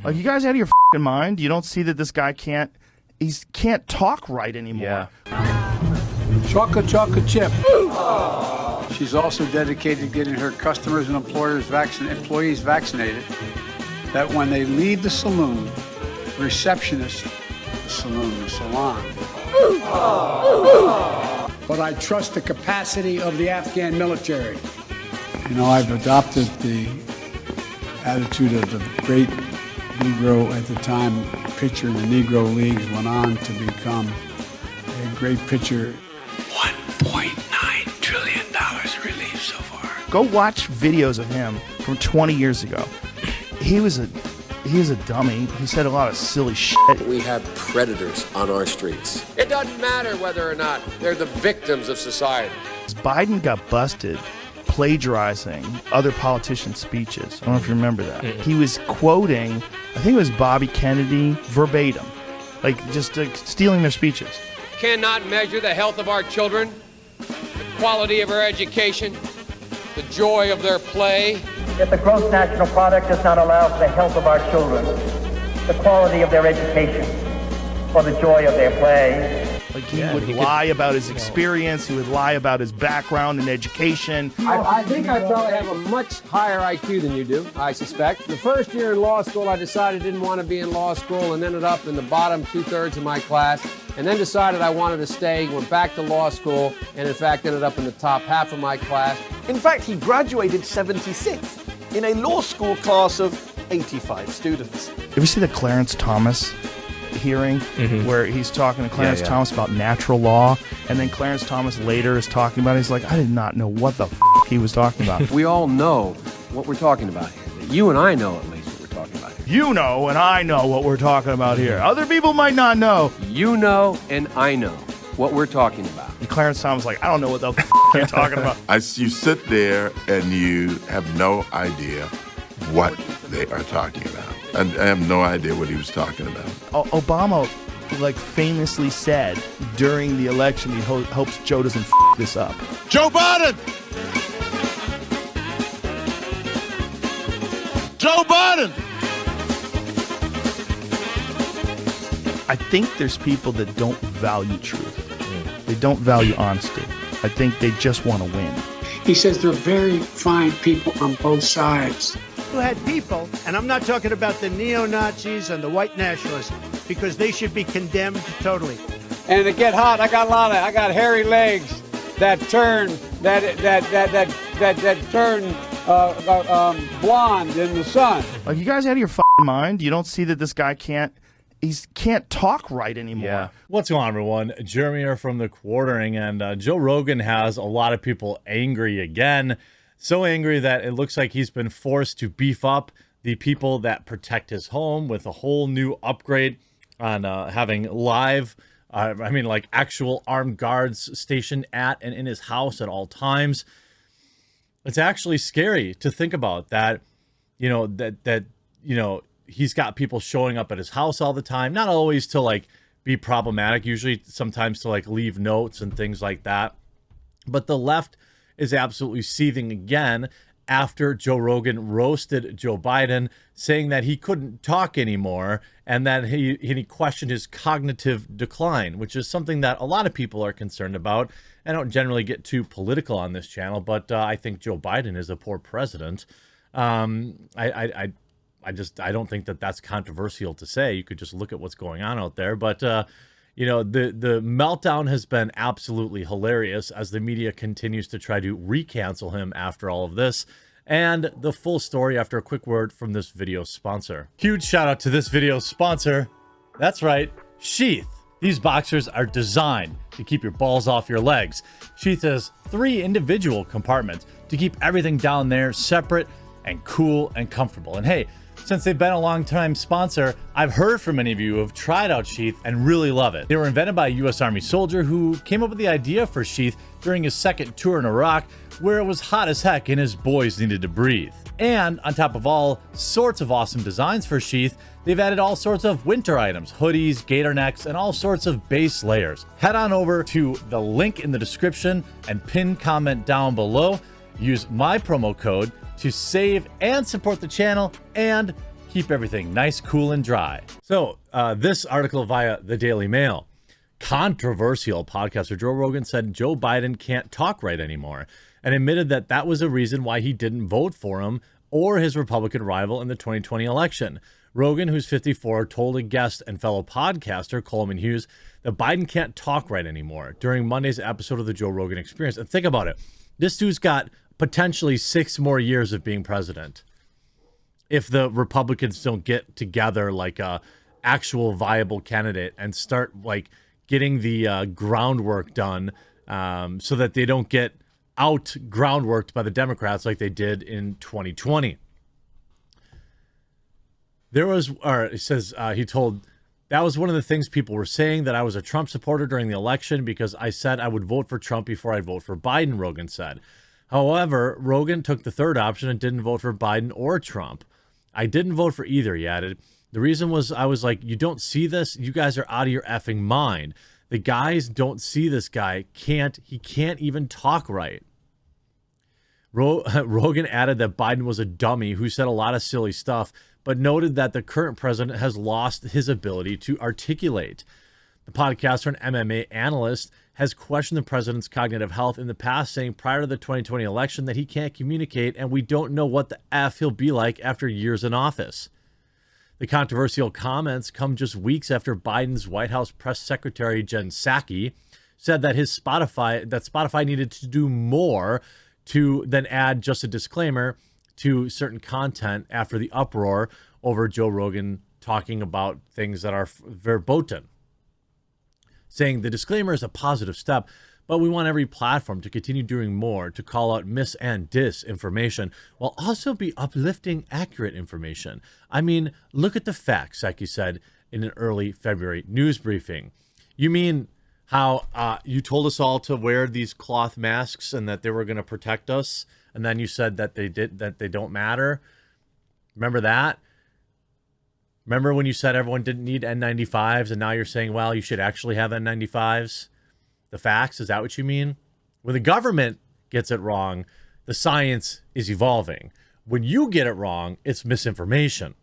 Like, you guys out of your fucking mind? You don't see that this guy can't talk right anymore. Chocolate chip. She's also dedicated to getting her customers and employees vaccinated, that when they leave the saloon, receptionist, the salon. But I trust the capacity of the Afghan military. You know, I've adopted the attitude of the great Negro at the time pitcher in the Negro Leagues, went on to become a great pitcher. $1.9 trillion relief so far. Go watch videos of him from 20 years ago. He was a dummy. He said a lot of silly shit. We have predators on our streets. It doesn't matter whether or not they're the victims of society. Biden got busted plagiarizing other politicians' speeches. I don't know if you remember that. He was quoting, I think it was Bobby Kennedy verbatim, like just stealing their speeches. Cannot measure the health of our children, the quality of our education, the joy of their play. Yet the gross national product does not allow for the health of our children, the quality of their education, or the joy of their play. Like he would lie about his experience, he would lie about his background and education. I think I probably have a much higher IQ than you do, I suspect. The first year in law school, I decided I didn't want to be in law school and ended up in the bottom 2/3 of my class, and then decided I wanted to stay, went back to law school, and in fact ended up in the top half of my class. In fact, he graduated 76th in a law school class of 85 students. You ever see the Clarence Thomas hearing where he's talking to Clarence Thomas about natural law, and then Clarence Thomas later is talking about it? He's like, I did not know what the he was talking about. We all know what we're talking about here. You and I know at least what we're talking about here. You know and I know what we're talking about here. Other people might not know. You know and I know what we're talking about. And Clarence Thomas is like, I don't know what the you're talking about. You sit there and you have no idea what they are talking about. I have no idea what he was talking about. Obama, like, famously said during the election, he hopes Joe doesn't this up. Joe Biden! Joe Biden! I think there's people that don't value truth. They don't value honesty. I think they just want to win. He says there are very fine people on both sides. You had people, and I'm not talking about the neo-Nazis and the white nationalists, because they should be condemned totally. And to get hot, I got hairy legs that turn blonde in the sun. Like, you guys out of your mind? You don't see that this guy can't talk right anymore. Yeah. What's going on, everyone? Jeremy here from The Quartering, and Joe Rogan has a lot of people angry again. So angry that it looks like he's been forced to beef up the people that protect his home with a whole new upgrade on having live, like actual armed guards stationed at and in his house at all times. It's actually scary to think about that, he's got people showing up at his house all the time, not always to like be problematic, usually sometimes to like leave notes and things like that. But the left is absolutely seething again after Joe Rogan roasted Joe Biden, saying that he couldn't talk anymore and that he questioned his cognitive decline, which is something that a lot of people are concerned about. I don't generally get too political on this channel, but I think Joe Biden is a poor president. I don't think that that's controversial to say. You could just look at what's going on out there, but the meltdown has been absolutely hilarious as the media continues to try to re-cancel him after all of this. And the full story after a quick word from this video sponsor. Huge shout out to this video sponsor. That's right, Sheath. These boxers are designed to keep your balls off your legs. Sheath has 3 individual compartments to keep everything down there separate and cool and comfortable. And hey, since they've been a long-time sponsor, I've heard from many of you who have tried out Sheath and really love it. They were invented by a U.S. Army soldier who came up with the idea for Sheath during his second tour in Iraq, where it was hot as heck and his boys needed to breathe. And on top of all sorts of awesome designs for Sheath, they've added all sorts of winter items, hoodies, gator necks, and all sorts of base layers. Head on over to the link in the description and pin comment down below. Use my promo code to save and support the channel, and keep everything nice, cool, and dry. So this article via the Daily Mail. Controversial podcaster Joe Rogan said Joe Biden can't talk right anymore and admitted that that was a reason why he didn't vote for him or his Republican rival in the 2020 election. Rogan, who's 54, told a guest and fellow podcaster Coleman Hughes that Biden can't talk right anymore during Monday's episode of the Joe Rogan Experience. And think about it. This dude's got potentially 6 more years of being president if the Republicans don't get together like a actual viable candidate and start like getting the groundwork done so that they don't get out groundworked by the Democrats like they did in 2020. He says, he told, that was one of the things people were saying, that I was a Trump supporter during the election because I said I would vote for Trump before I'd vote for Biden, Rogan said. However, Rogan took the third option and didn't vote for Biden or Trump. I didn't vote for either, he added. The reason was I was like, you don't see this? You guys are out of your effing mind. The guys don't see this guy. He can't even talk right. Rogan added that Biden was a dummy who said a lot of silly stuff, but noted that the current president has lost his ability to articulate. The podcaster and MMA analyst has questioned the president's cognitive health in the past, saying prior to the 2020 election that he can't communicate and we don't know what the F he'll be like after years in office. The controversial comments come just weeks after Biden's White House press secretary Jen Psaki said that Spotify needed to do more to then add just a disclaimer to certain content after the uproar over Joe Rogan talking about things that are verboten, saying the disclaimer is a positive step, but we want every platform to continue doing more to call out mis and disinformation while also be uplifting accurate information. I mean, look at the facts, Psaki said in an early February news briefing. You mean how you told us all to wear these cloth masks and that they were going to protect us, and then you said that they don't matter? Remember that? Remember when you said everyone didn't need N95s, and now you're saying, well, you should actually have N95s? The facts, is that what you mean? When the government gets it wrong, the science is evolving. When you get it wrong, it's misinformation.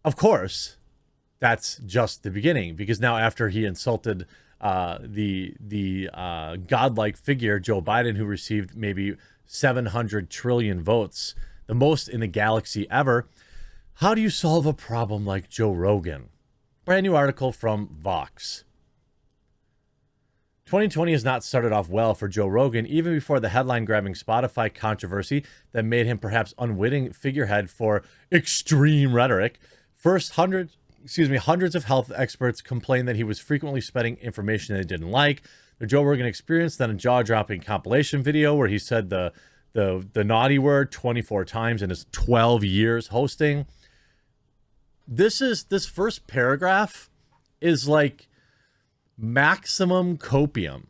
Of course, that's just the beginning, because now after he insulted the godlike figure, Joe Biden, who received maybe 700 trillion votes, the most in the galaxy ever, how do you solve a problem like Joe Rogan? Brand new article from Vox. 2020 has not started off well for Joe Rogan, even before the headline-grabbing Spotify controversy that made him perhaps unwitting figurehead for extreme rhetoric. First, hundreds of health experts complained that he was frequently spreading information they didn't like. The Joe Rogan Experience, then a jaw-dropping compilation video where he said the naughty word 24 times in his 12 years hosting. This first paragraph is like maximum copium.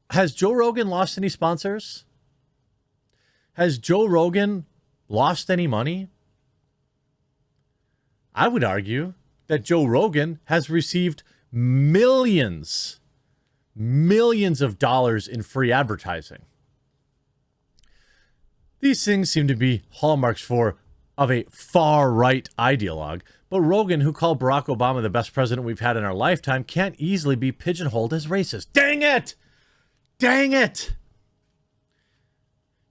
Has Joe Rogan lost any sponsors? Has Joe Rogan lost any money? I would argue that Joe Rogan has received millions of dollars in free advertising. These things seem to be hallmarks of a far-right ideologue, but Rogan, who called Barack Obama the best president we've had in our lifetime, can't easily be pigeonholed as racist. Dang it! Dang it!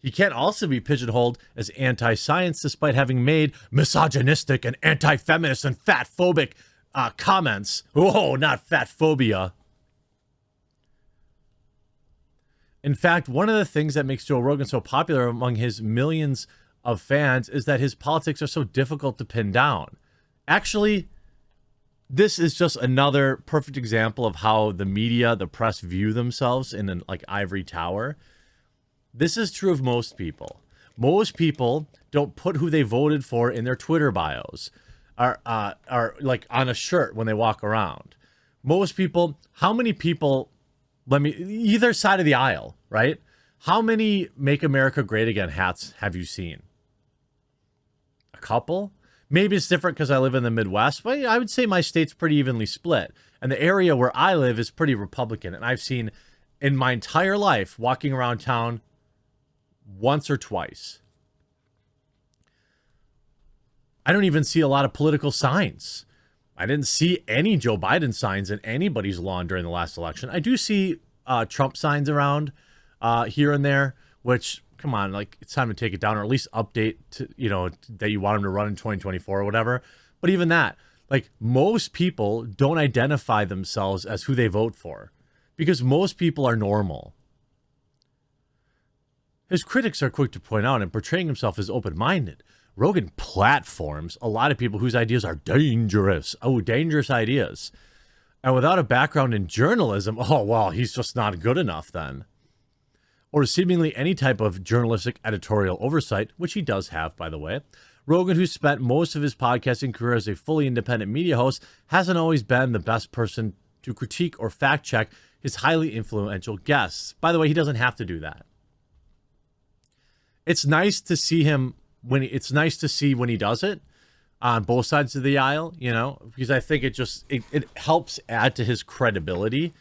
He can't also be pigeonholed as anti-science despite having made misogynistic and anti-feminist and fat-phobic comments. Oh, not fat phobia. In fact, one of the things that makes Joe Rogan so popular among his millions of fans is that his politics are so difficult to pin down. Actually, this is just another perfect example of how the media, the press, view themselves in an ivory tower. This is true of most people. Most people don't put who they voted for in their Twitter bios, are like on a shirt when they walk around. Most people, how many people, either side of the aisle, right? How many Make America Great Again hats have you seen? A couple? Maybe it's different because I live in the Midwest, but I would say my state's pretty evenly split. And the area where I live is pretty Republican. And I've seen in my entire life walking around town once or twice. I don't even see a lot of political signs. I didn't see any Joe Biden signs in anybody's lawn during the last election. I do see Trump signs around here and there, which, come on, like, it's time to take it down, or at least update to, you know, that you want him to run in 2024 or whatever. But even that, like, most people don't identify themselves as who they vote for because most people are normal. His critics are quick to point out and portraying himself as open-minded. Rogan platforms a lot of people whose ideas are dangerous. Oh, dangerous ideas. And without a background in journalism, oh, well, he's just not good enough then. Or seemingly any type of journalistic editorial oversight, which he does have, by the way. Rogan, who spent most of his podcasting career as a fully independent media host, hasn't always been the best person to critique or fact-check his highly influential guests. By the way, he doesn't have to do that. It's nice to see him when he does it on both sides of the aisle, you know, because I think it helps add to his credibility.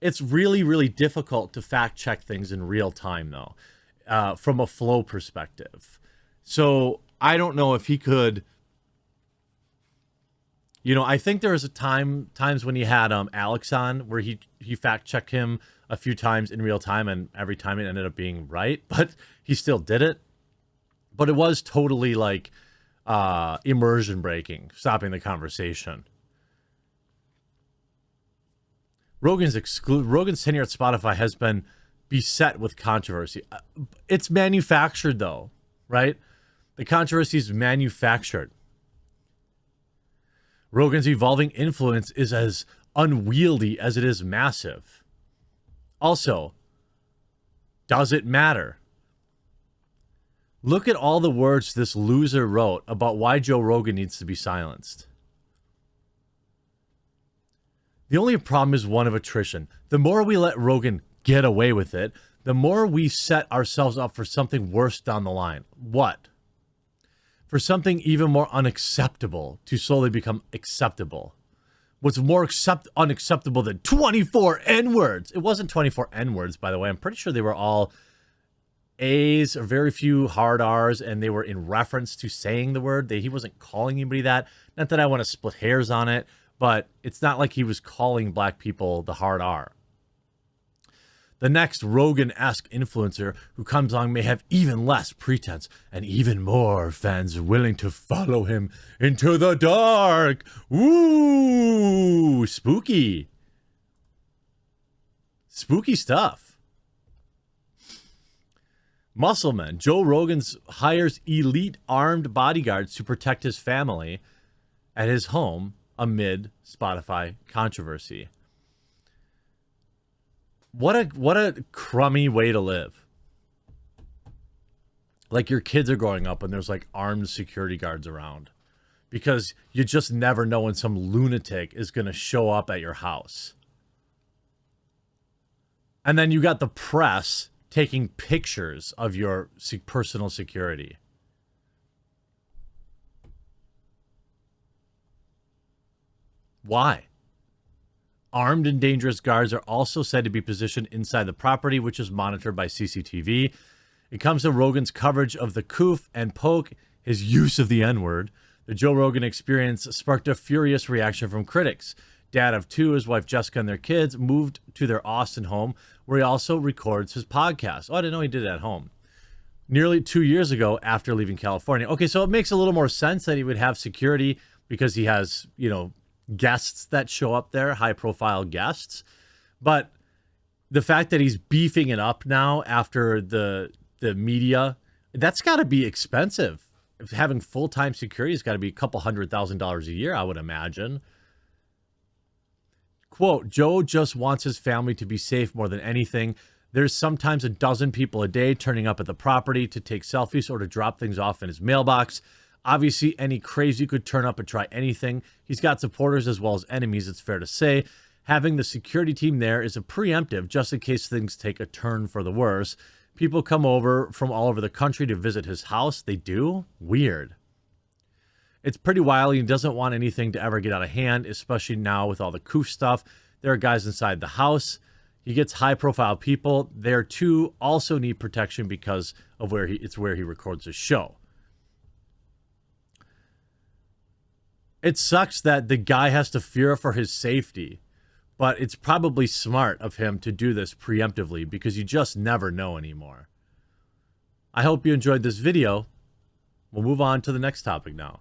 It's really, really difficult to fact check things in real time, though, from a flow perspective. So I don't know if he could, you know, I think there was times when he had Alex on where he fact checked him a few times in real time, and every time it ended up being right, but he still did it. But it was totally like immersion breaking, stopping the conversation. Rogan's tenure at Spotify has been beset with controversy. It's manufactured, though, right? The controversy is manufactured. Rogan's evolving influence is as unwieldy as it is massive. Also, does it matter? Look at all the words this loser wrote about why Joe Rogan needs to be silenced. The only problem is one of attrition. The more we let Rogan get away with it, the more we set ourselves up for something worse down the line. What? For something even more unacceptable to slowly become acceptable. What's more unacceptable than 24 N-words? It wasn't 24 N-words, by the way. I'm pretty sure they were all A's or very few hard R's, and they were in reference to saying the word. He wasn't calling anybody that. Not that I want to split hairs on it, but it's not like he was calling black people the hard R. The next Rogan-esque influencer who comes along may have even less pretense and even more fans willing to follow him into the dark. Ooh, spooky. Spooky stuff. Muscleman. Joe Rogan hires elite armed bodyguards to protect his family at his home amid Spotify controversy. What a crummy way to live. Like your kids are growing up and there's like armed security guards around because you just never know when some lunatic is going to show up at your house. And then you got the press taking pictures of your personal security. Why? Armed and dangerous guards are also said to be positioned inside the property, which is monitored by CCTV. It comes to Rogan's coverage of the coof and poke, his use of the N-word. The Joe Rogan experience sparked a furious reaction from critics. Dad of two, his wife Jessica, and their kids moved to their Austin home, where he also records his podcast. Oh, I didn't know he did it at home. Nearly 2 years ago after leaving California. Okay, so it makes a little more sense that he would have security because he has, you know, guests that show up there, high-profile guests. But the fact that he's beefing it up now after the media, that's got to be expensive. If having full-time security has got to be a couple $100,000 a year, I would imagine. Quote, Joe just wants his family to be safe more than anything. There's sometimes a dozen people a day turning up at the property to take selfies or to drop things off in his mailbox. Obviously, any crazy could turn up and try anything. He's got supporters as well as enemies, it's fair to say. Having the security team there is a preemptive just in case things take a turn for the worse. People come over from all over the country to visit his house. They do? Weird. It's pretty wild. He doesn't want anything to ever get out of hand, especially now with all the coof stuff. There are guys inside the house. He gets high-profile people there too. Also need protection because of where he records his show. It sucks that the guy has to fear for his safety, but it's probably smart of him to do this preemptively because you just never know anymore. I hope you enjoyed this video. We'll move on to the next topic now.